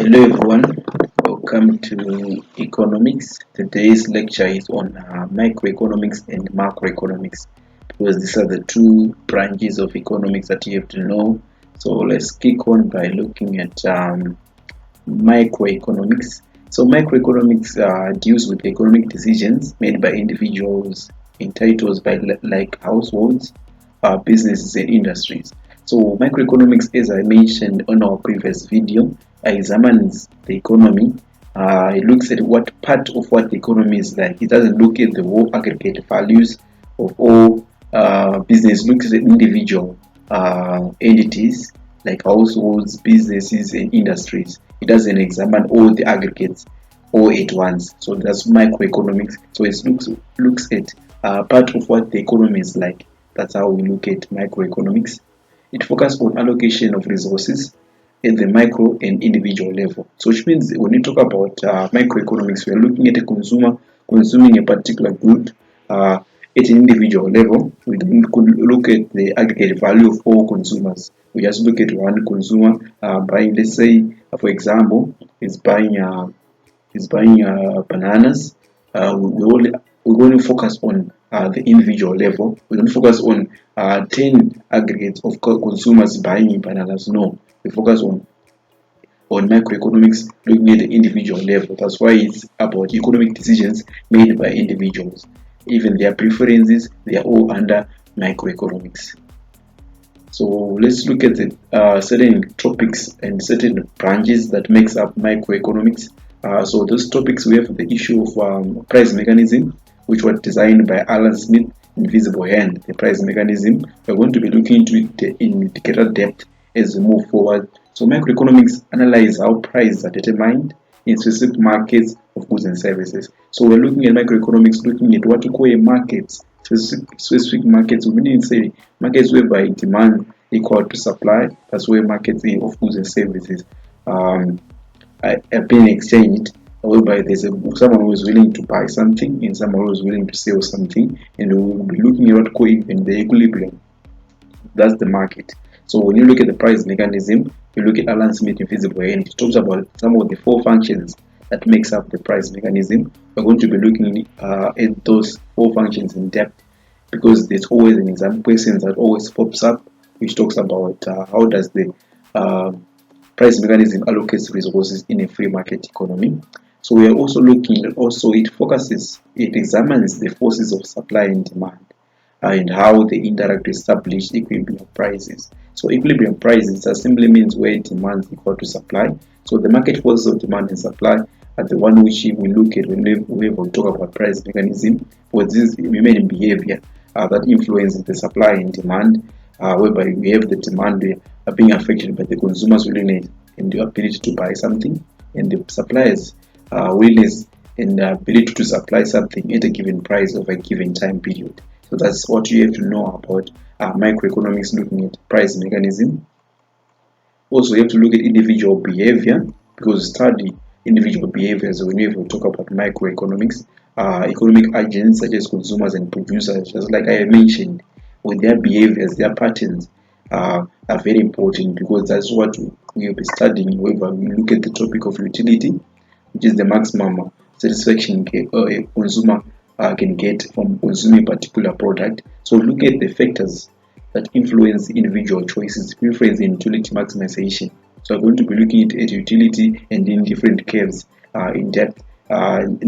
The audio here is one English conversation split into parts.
Hello everyone, welcome to economics. Today's lecture is on microeconomics and macroeconomics because these are the two branches of economics that you have to know. So let's kick on by looking at microeconomics. So microeconomics deals with economic decisions made by individuals in titles by like households, businesses and industries. So microeconomics, as I mentioned on our previous video, examines the economy. It looks at what part of what the economy is like. It doesn't look at the whole aggregate values of all business. It looks at individual entities like households, businesses, and industries. It doesn't examine all the aggregates all at once. So that's microeconomics. So it looks at part of what the economy is like. That's how we look at microeconomics. It focuses on allocation of resources at the micro and individual level. So which means when you talk about microeconomics, we are looking at a consumer consuming a particular good at an individual level. We don't look at the aggregate value of all consumers. We just look at one consumer buying, let's say, for example, is buying bananas. We only focus on the individual level. We don't focus on 10 aggregates of consumers buying bananas. No, we focus on microeconomics, looking at the individual level. That's why it's about economic decisions made by individuals. Even their preferences, they are all under microeconomics. So let's look at the certain topics and certain branches that makes up microeconomics. So those topics, we have the issue of price mechanism, which was designed by Alan Smith, Invisible Hand, the price mechanism. We're going to be looking into it in greater depth as we move forward. So microeconomics analyze how prices are determined in specific markets of goods and services. So we're looking at microeconomics, looking at what we call a market, specific markets. We mean say markets whereby demand equal to supply. That's where markets of goods and services are being exchanged, whereby there's someone who is willing to buy something and someone who is willing to sell something, and we will be looking at what even the equilibrium. That's the market. So when you look at the price mechanism, you look at Alan Smith Invisible Hand, it talks about some of the four functions that makes up the price mechanism. We're going to be looking at those four functions in depth because there's always an exam question that always pops up, which talks about how does the price mechanism allocates resources in a free market economy. So we are also looking at it examines the forces of supply and demand and how they interact to establish equilibrium prices. So equilibrium prices simply means where demand is equal to supply. So the market forces of demand and supply are the one which we look at when we talk about price mechanism. But this is human behavior that influences the supply and demand, whereby we have the demand being affected by the consumer's willingness and the ability to buy something, and the supplier's willingness and the ability to supply something at a given price of a given time period. So that's what you have to know about microeconomics, looking at price mechanism. Also, you have to look at individual behavior because study individual behaviors when you talk about microeconomics. Economic agents such as consumers and producers, just like I mentioned, with their behaviors, their patterns are very important because that's what we will be studying. However, we look at the topic of utility, which is the maximum satisfaction a consumer can get from consuming a particular product. So look at the factors that influence individual choices, preference and utility maximization. So I'm going to be looking at utility and in different curves in depth in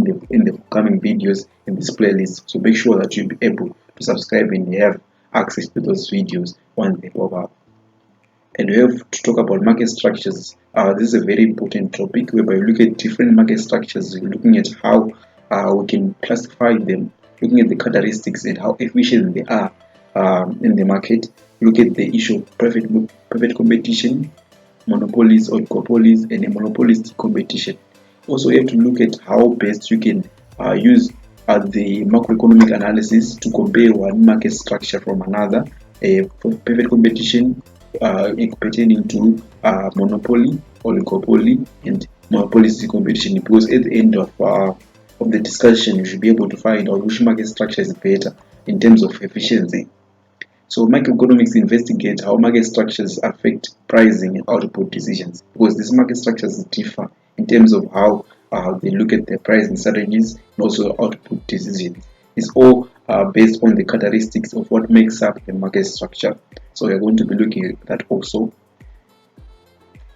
the coming videos in this playlist. So make sure that you'll be able to subscribe and have access to those videos once they pop up. And we have to talk about market structures. This is a very important topic whereby we look at different market structures. We're looking at how we can classify them, looking at the characteristics and how efficient they are in the market. Look at the issue of private competition, monopolies, oligopolies, and a monopolistic competition. Also, you have to look at how best you can use the macroeconomic analysis to compare one market structure from another. Private competition pertaining to monopoly, oligopoly, and monopolistic competition. Because at the end of the discussion, you should be able to find out which market structure is better in terms of efficiency. So microeconomics investigates how market structures affect pricing and output decisions, because these market structures differ in terms of how they look at their pricing strategies and also output decisions. It's all based on the characteristics of what makes up the market structure. So we're going to be looking at that also.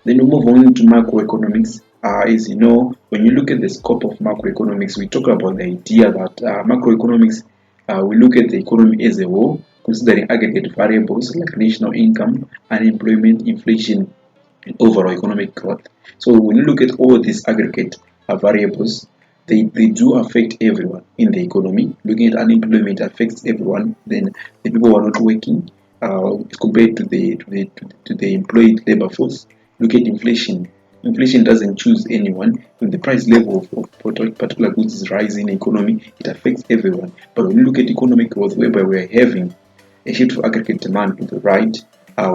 Then we move on to macroeconomics. As you know, when you look at the scope of macroeconomics, we talk about the idea that macroeconomics, we look at the economy as a whole, considering aggregate variables like national income, unemployment, inflation, and overall economic growth. So when you look at all these aggregate variables, they do affect everyone in the economy. Looking at unemployment affects everyone. Then the people who are not working, compared to the employed labor force. Look at inflation. Inflation doesn't choose anyone. When the price level of particular goods is rising in the economy, it affects everyone. But when you look at economic growth, whereby we're having a shift of aggregate demand to the right,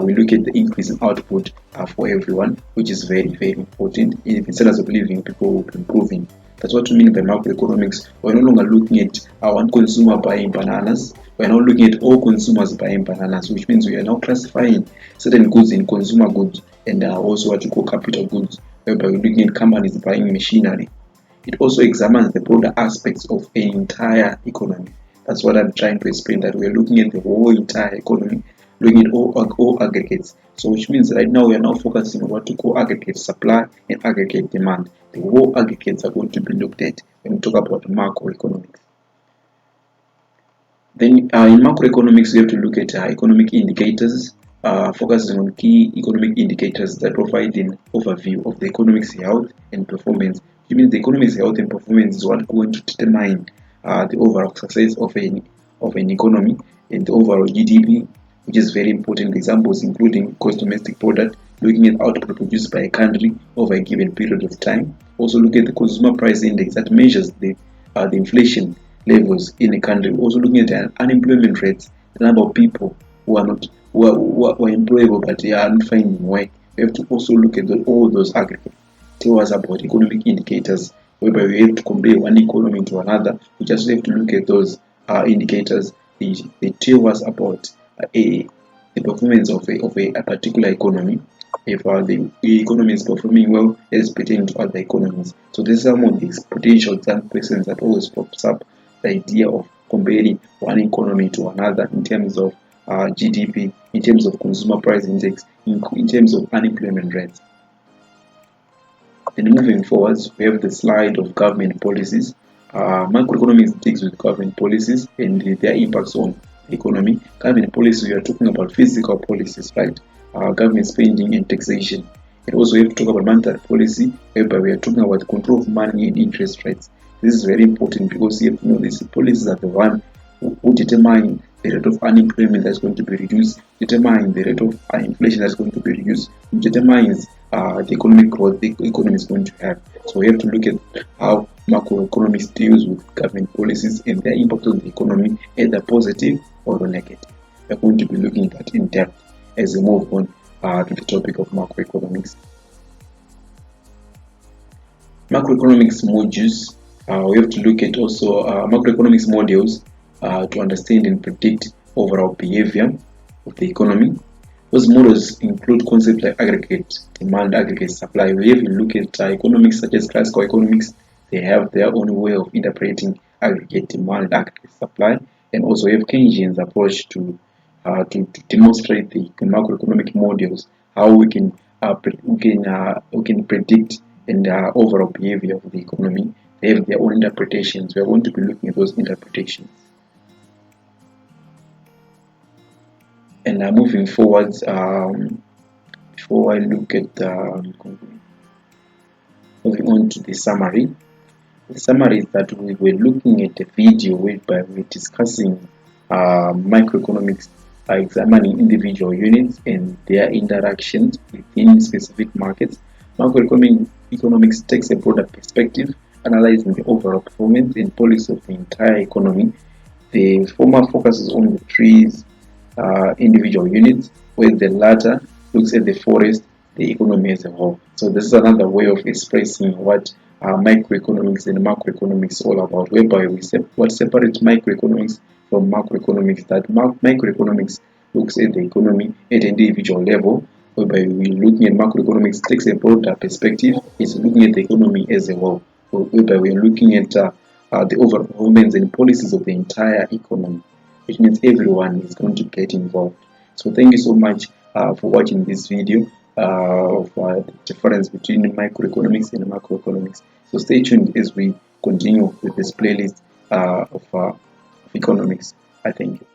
we look at the increase in output for everyone, which is very, very important. In standards of living, people will be improving. That's what we mean by macroeconomics. We're no longer looking at one consumer buying bananas. We're now looking at all consumers buying bananas, which means we are now classifying certain goods in consumer goods and also what you call capital goods, whereby we're looking at companies buying machinery. It also examines the broader aspects of an entire economy. That's what I'm trying to explain, that we're looking at the whole entire economy, looking at all aggregates. So which means right now we are now focusing on what we call aggregate supply and aggregate demand. The whole aggregates are going to be looked at when we talk about macroeconomics. Then in macroeconomics, we have to look at economic indicators, focusing on key economic indicators that provide an overview of the economic's health and performance. Which means the economic's health and performance is what's going to determine the overall success of an economy and the overall GDP, which is very important. Examples including gross domestic product, looking at output produced by a country over a given period of time. Also look at the consumer price index that measures the inflation levels in a country. Also looking at the unemployment rates, the number of people who are not who are employable but they are not finding work. We have to also look at all those aggregates. Tell us about economic indicators, whereby we have to compare one economy to another. We just have to look at those indicators. They tell us about the performance of a particular economy. If the economy is performing well, it is pertaining to other economies. So this is some of these potential exam questions that always pops up. The idea of comparing one economy to another in terms of GDP, in terms of consumer price index, in terms of unemployment rates. Then moving forwards, we have the slide of government policies. Macroeconomics deals with government policies and their impacts on the economy. Government policies, we are talking about physical policies, right? Government spending and taxation. And also, we have to talk about monetary policy, whereby we are talking about the control of money and interest rates. This is very important because you have to know these policies are the one who determine the rate of unemployment that's going to be reduced, determine the rate of inflation that's going to be reduced, determines the economic growth the economy is going to have. So we have to look at how macroeconomics deals with government policies and their impact on the economy, either positive or negative. We're going to be looking at that in depth as we move on to the topic of macroeconomics. Macroeconomics modules, we have to look at also macroeconomics models to understand and predict overall behavior of the economy. Those models include concepts like aggregate demand, aggregate supply. We have to look at economics such as classical economics. They have their own way of interpreting aggregate demand and aggregate supply, and also we have Keynesian's approach to demonstrate the macroeconomic models, how we can predict and overall behavior of the economy. They have their own interpretations. We are going to be looking at those interpretations. And moving forwards, before I look at moving on to the summary. The summary is that we were looking at a video whereby we're discussing microeconomics by examining individual units and their interactions within specific markets. Macroeconomics takes a broader perspective, analyzing the overall performance and policy of the entire economy. The former focuses on the trees, individual units, where the latter looks at the forest, the economy as a whole. So this is another way of expressing what microeconomics and macroeconomics is all about, whereby what separates microeconomics from macroeconomics, that microeconomics looks at the economy at an individual level, whereby we're looking at macroeconomics takes a broader perspective. It's looking at the economy as a whole, whereby we're looking at the overall performance and policies of the entire economy, which means everyone is going to get involved. So thank you so much for watching this video of the difference between microeconomics and macroeconomics. So stay tuned as we continue with this playlist of economics. I thank you.